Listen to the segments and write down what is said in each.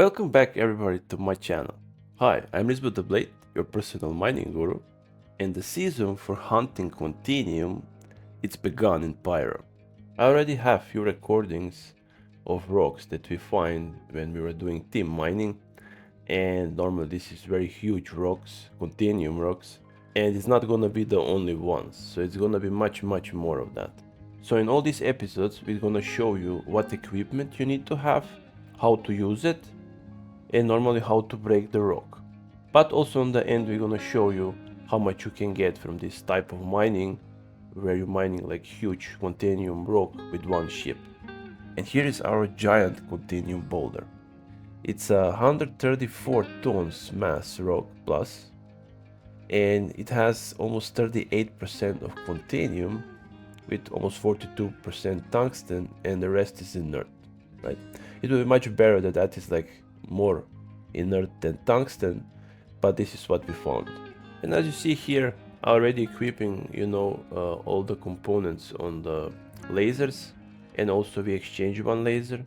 Welcome back everybody to my channel. Hi, I'm Lisbeth the Blade, your personal mining guru, and the season for hunting Quantanium, it's begun in Pyro. I already have few recordings of rocks that we find when we were doing team mining, and normally this is very huge rocks, Quantanium rocks, and it's not gonna be the only ones, so it's gonna be much more of that. So in all these episodes we're gonna show you what equipment you need to have, how to use it, and normally how to break the rock. But also in the end we're gonna show you how much you can get from this type of mining, where you're mining like huge Quantanium rock with one ship. And here is our giant Quantanium boulder. It's a 134 tons mass rock plus, and it has almost 38% of Quantanium with almost 42% tungsten, and the rest is inert, right? It would be much better that is like more inert than tungsten, but this is what we found. And as you see here, already equipping, all the components on the lasers, and also we exchange one laser.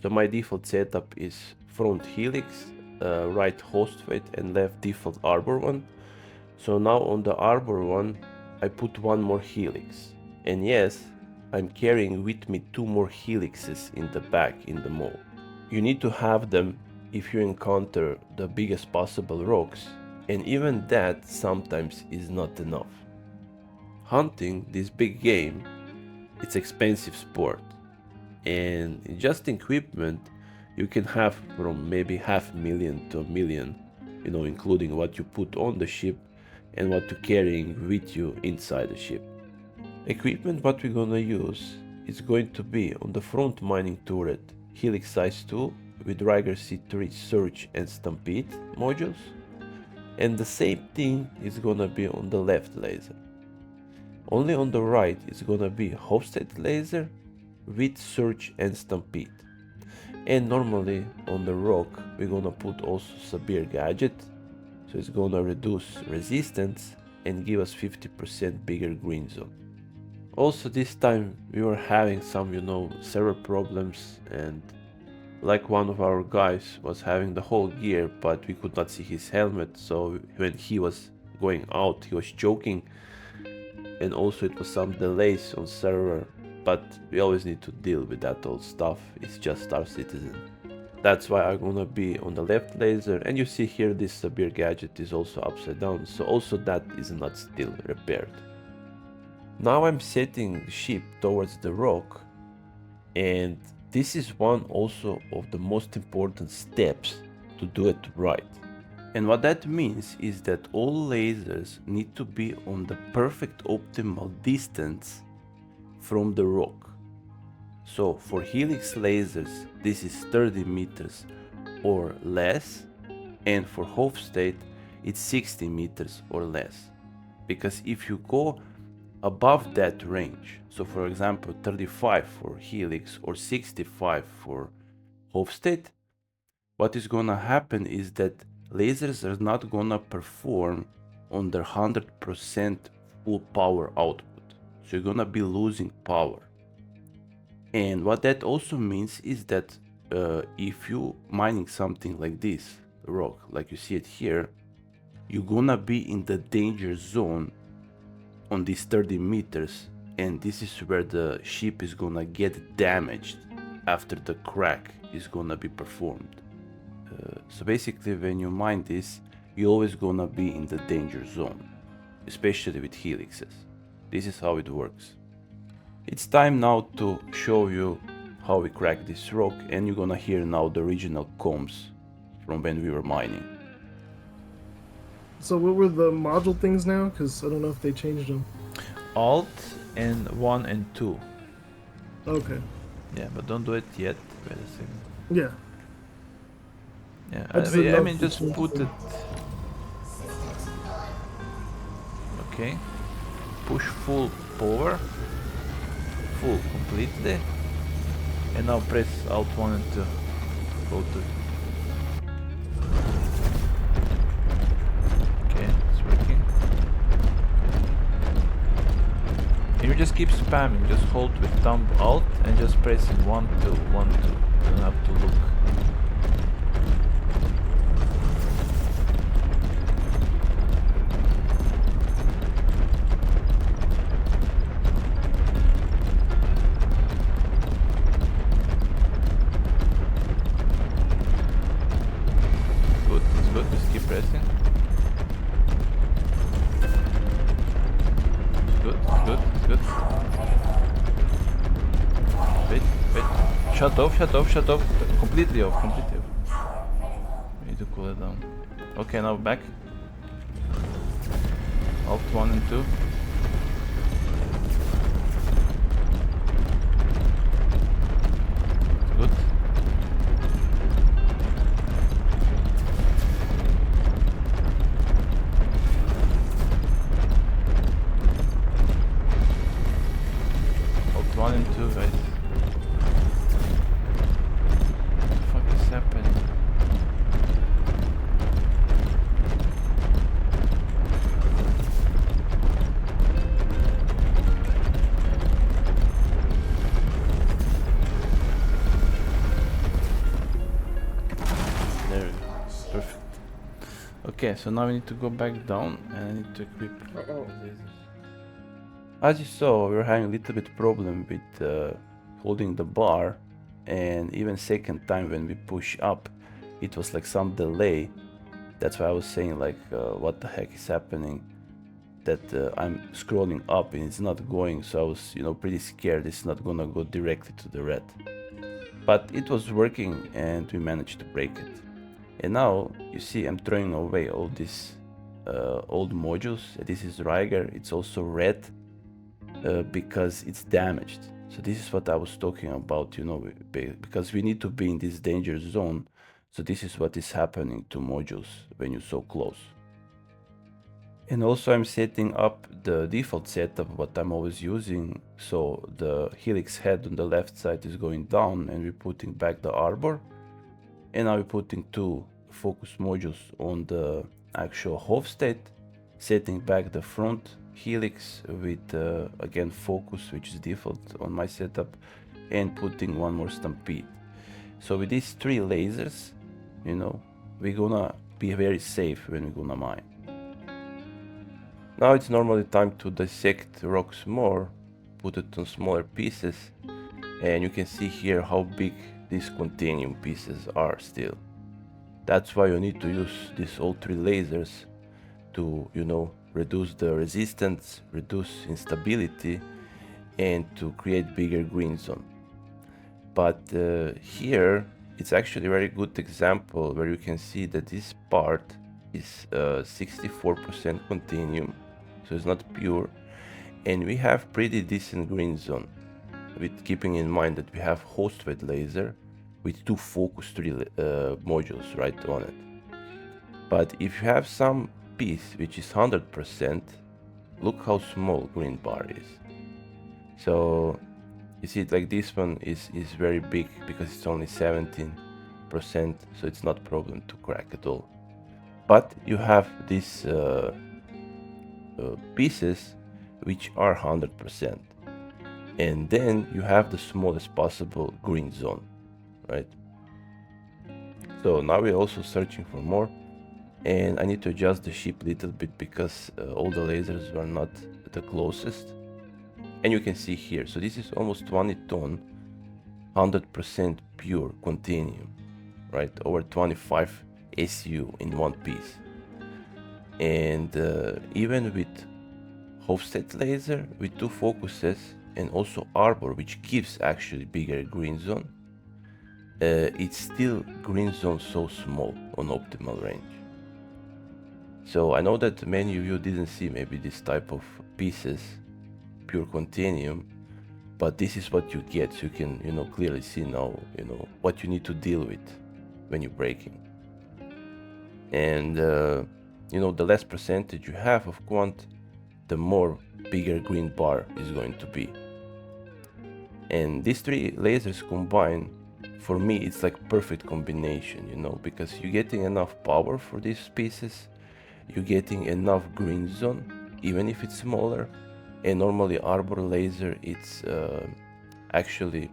So my default setup is front helix, right host weight, and left default arbor one. So now on the arbor one I put one more helix, and yes, I'm carrying with me two more helixes in the back in the mold. You need to have them if you encounter the biggest possible rocks, and even that sometimes is not enough. Hunting this big game, it's expensive sport, and in just equipment you can have from maybe $500,000 to $1 million, including what you put on the ship and what you're carrying with you inside the ship. Equipment what we're gonna use is going to be on the front mining turret Helix size 2 with Riger C3 Surge and Stampede modules, and the same thing is gonna be on the left laser. Only on the right is gonna be Hofstede laser with Surge and Stampede, and normally on the rock we're gonna put also Sabir gadget, so it's gonna reduce resistance and give us 50% bigger green zone. Also this time we were having some server problems, and like one of our guys was having the whole gear but we could not see his helmet, so when he was going out he was choking, and also it was some delays on server, but we always need to deal with that old stuff, it's just Star Citizen. That's why I'm gonna be on the left laser, and you see here this Sabir gadget is also upside down, so also that is not still repaired. Now I'm setting the ship towards the rock, and this is one also of the most important steps to do it right. And what that means is that all lasers need to be on the perfect optimal distance from the rock. So for helix lasers this is 30 meters or less, and for Hofstede it's 60 meters or less. Because if you go above that range, so for example 35 for helix or 65 for Hofstede, what is gonna happen is that lasers are not gonna perform on their 100% full power output, so you're gonna be losing power. And what that also means is that if you mining something like this rock, like you see it here, you're gonna be in the danger zone on these 30 meters, and this is where the ship is gonna get damaged after the crack is gonna be performed. So basically when you mine this, you're always gonna be in the danger zone, especially with helixes. This is how it works. It's time now to show you how we crack this rock, and you're gonna hear now the original comms from when we were mining. So what were the module things now? Because I don't know if they changed them. Alt and 1 and 2. Okay. Yeah, but don't do it yet. Wait a second. Yeah. Yeah, I I mean just just put it. Okay. Push full power. Full completely. And now press Alt 1 and 2. Go to. Okay, it's working. And you just keep spamming, just hold with thumb Alt and just pressing 1, 2, 1, 2. You don't have to look. good. Wait. Shut off. Completely off. We need to cool it down. Okay, now back. Alt 1 and 2. Good. Alt 1 and 2, right? What the fuck is happening? There we go. Perfect. Okay, so now we need to go back down and I need to equip. As you saw, we were having a little bit problem with holding the bar, and even second time when we push up, it was like some delay. That's why I was saying like, what the heck is happening? That I'm scrolling up and it's not going, so I was, pretty scared it's not gonna go directly to the red. But it was working and we managed to break it. And now you see I'm throwing away all these old modules. This is Riger, it's also red because it's damaged. So this is what I was talking about, because we need to be in this danger zone. So this is what is happening to modules when you're so close. And also I'm setting up the default setup what I'm always using. So the helix head on the left side is going down and we're putting back the arbor. And now we're putting 2 focus modules on the actual hof state, setting back the front helix with again focus, which is default on my setup, and putting 1 more stampede. So with these 3 lasers, we're gonna be very safe when we're gonna mine. Now it's normally time to dissect rocks more, put it on smaller pieces, and you can see here how big these quantanium pieces are still. That's why you need to use these all 3 lasers to, reduce the resistance, reduce instability, and to create bigger green zone. But here it's actually a very good example where you can see that this part is 64% quantanium, so it's not pure, and we have pretty decent green zone, with keeping in mind that we have host weight laser with 2 focus 3 modules right on it. But if you have some piece which is 100%, look how small green bar is. So you see it like this one is very big because it's only 17%, so it's not a problem to crack at all. But you have these pieces which are 100%, and then you have the smallest possible green zone, right? So now we're also searching for more, and I need to adjust the ship a little bit because all the lasers were not the closest. And you can see here, so this is almost 20 ton, 100% pure quantanium, right? Over 25 SU in one piece. And even with offset laser with 2 focuses and also arbor, which gives actually bigger green zone, it's still green zone so small on optimal range. So I know that many of you didn't see maybe this type of pieces, pure quantanium, but this is what you get, so you can clearly see now what you need to deal with when you're breaking. And the less percentage you have of quant, the more bigger green bar is going to be. And these 3 lasers combined, for me it's like perfect combination, because you're getting enough power for these pieces, you're getting enough green zone even if it's smaller, and normally arbor laser it's actually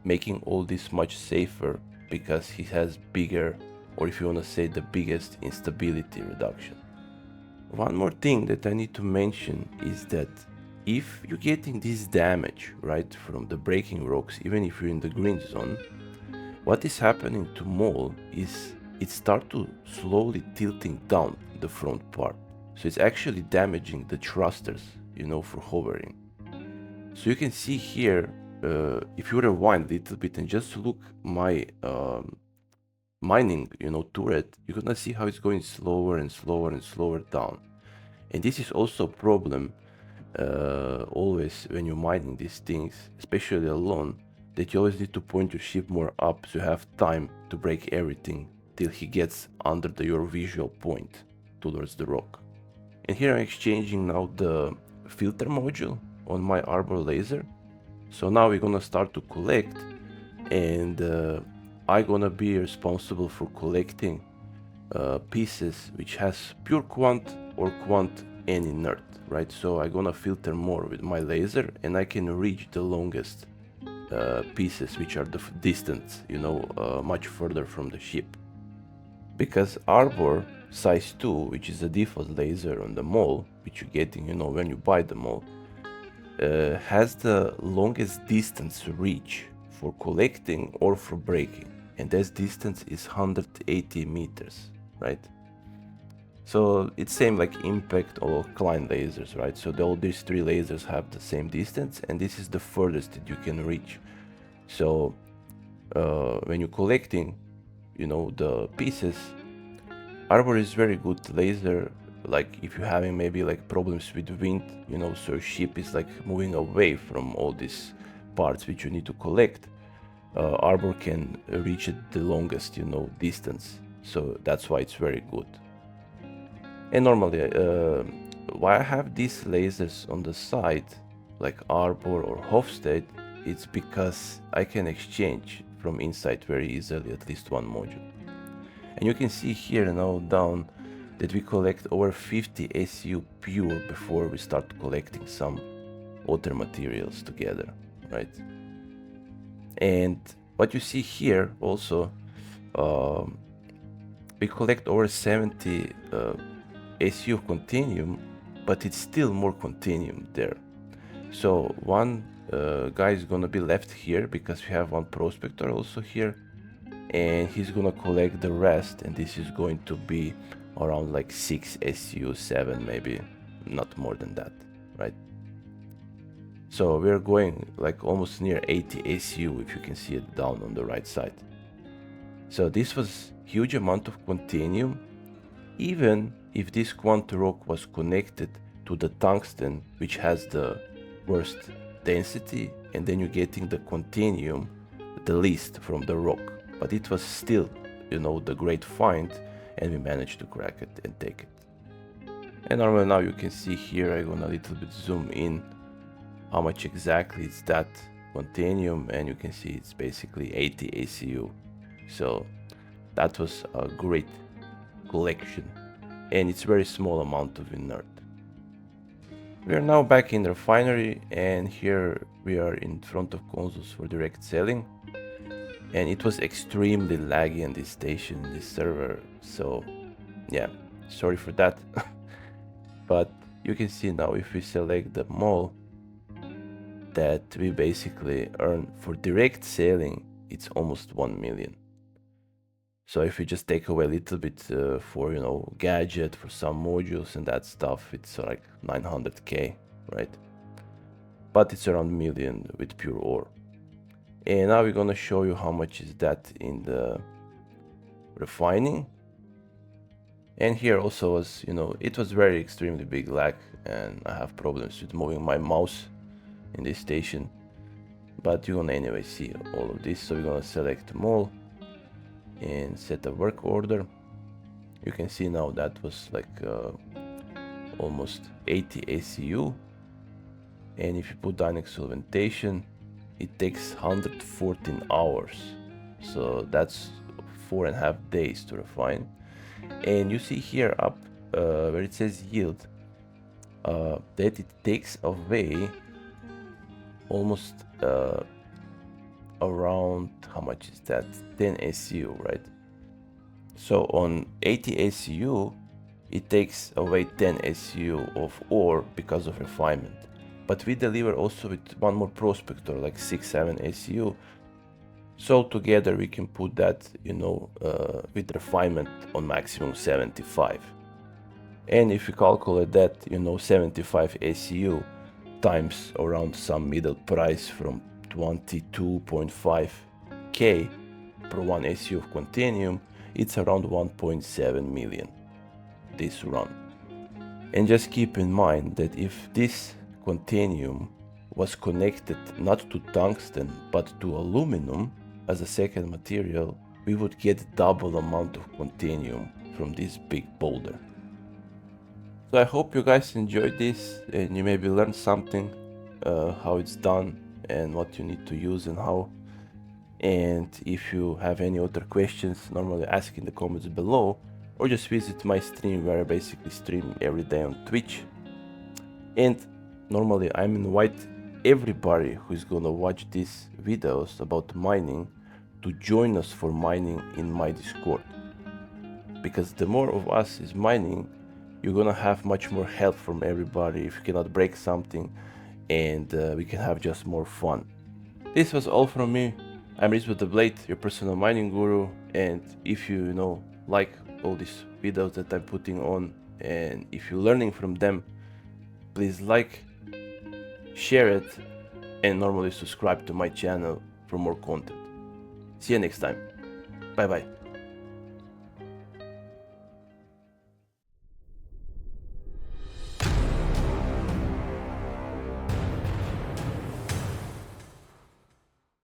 making all this much safer because he has bigger, or if you want to say the biggest, instability reduction. One more thing that I need to mention is that if you're getting this damage right from the breaking rocks, even if you're in the green zone, what is happening to mole is it starts to slowly tilting down the front part. So it's actually damaging the thrusters, you know, for hovering. So you can see here, if you rewind a little bit and just look my mining, you know, turret, you're gonna see how it's going slower and slower and slower down. And this is also a problem always when you're mining these things, especially alone, that you always need to point your ship more up so you have time to break everything till he gets under your visual point towards the rock. And here I'm exchanging now the filter module on my arbor laser. So now we're gonna start to collect, and I'm gonna be responsible for collecting pieces which has pure quant or quant and inert, right? So I'm gonna filter more with my laser, and I can reach the longest pieces which are the distance, you know, much further from the ship. Because arbor size 2, which is the default laser on the mall, which you're getting, you know, when you buy the mall, has the longest distance reach for collecting or for breaking, and this distance is 180 meters, right? So it's same like impact or Klein lasers, right? So all these three lasers have the same distance, and this is the furthest that you can reach. So when you're collecting, you know, the pieces, arbor is very good laser. Like if you're having maybe like problems with wind, you know, so your ship is like moving away from all these parts which you need to collect, arbor can reach it the longest, you know, distance. So that's why it's very good. And normally why I have these lasers on the side like arbor or Hofstede, it's because I can exchange from inside very easily at least one module. And you can see here now down that we collect over 50 SU pure before we start collecting some other materials together, right? And what you see here also, we collect over 70 SU quantanium, but it's still more quantanium there. So one guy is gonna be left here because we have one prospector also here, and he's gonna collect the rest, and this is going to be around like 6 SU, 7 maybe, not more than that, right? So we're going like almost near 80 SU if you can see it down on the right side. So this was huge amount of quantanium, even if this quant rock was connected to the tungsten, which has the worst density, and then you're getting the quantanium the least from the rock. But it was still, you know, the great find, and we managed to crack it and take it. And normally now you can see here, I'm gonna a little bit zoom in how much exactly is that quantanium, and you can see it's basically 80 ACU. So that was a great collection, and it's very small amount of inert. We are now back in the refinery, and here we are in front of consoles for direct selling. And it was extremely laggy on this station, this server, so yeah, sorry for that. But you can see now if we select the mall that we basically earn for direct selling, it's almost 1 million. So if we just take away a little bit for, you know, gadget, for some modules and that stuff, it's like 900k, right? But it's around 1 million with pure ore. And now we're gonna show you how much is that in the refining. And here also was, you know, it was very extremely big lag, and I have problems with moving my mouse in this station. But you're gonna anyway see all of this. So we're gonna select mall and set a work order. You can see now that was like almost 80 ACU. And if you put Dynex solventation, it takes 114 hours. So that's 4.5 days to refine. And you see here up where it says yield, that it takes away almost around, how much is that, 10 ACU, right? So on 80 ACU it takes away 10 ACU of ore because of refinement. But we deliver also with one more prospector, like 6-7 ACU. So together we can put that, you know, with refinement on maximum 75. And if you calculate that, 75 SEU times around some middle price from 22.5k per 1 SEU of Quantanium, it's around 1.7 million this run. And just keep in mind that if this Quantanium was connected not to tungsten but to aluminum as a second material, we would get double amount of Quantanium from this big boulder. So I hope you guys enjoyed this and you maybe learned something, how it's done and what you need to use and how. And if you have any other questions, normally ask in the comments below, or just visit my stream where I basically stream every day on Twitch. And normally I invite everybody who is gonna watch these videos about mining to join us for mining in my Discord. Because the more of us is mining, you're gonna have much more help from everybody if you cannot break something, and we can have just more fun. This was all from me. I'm the Blade, your personal mining guru, and if you like all these videos that I'm putting on, and if you're learning from them, please like, share it, and normally subscribe to my channel for more content. See you next time. Bye bye.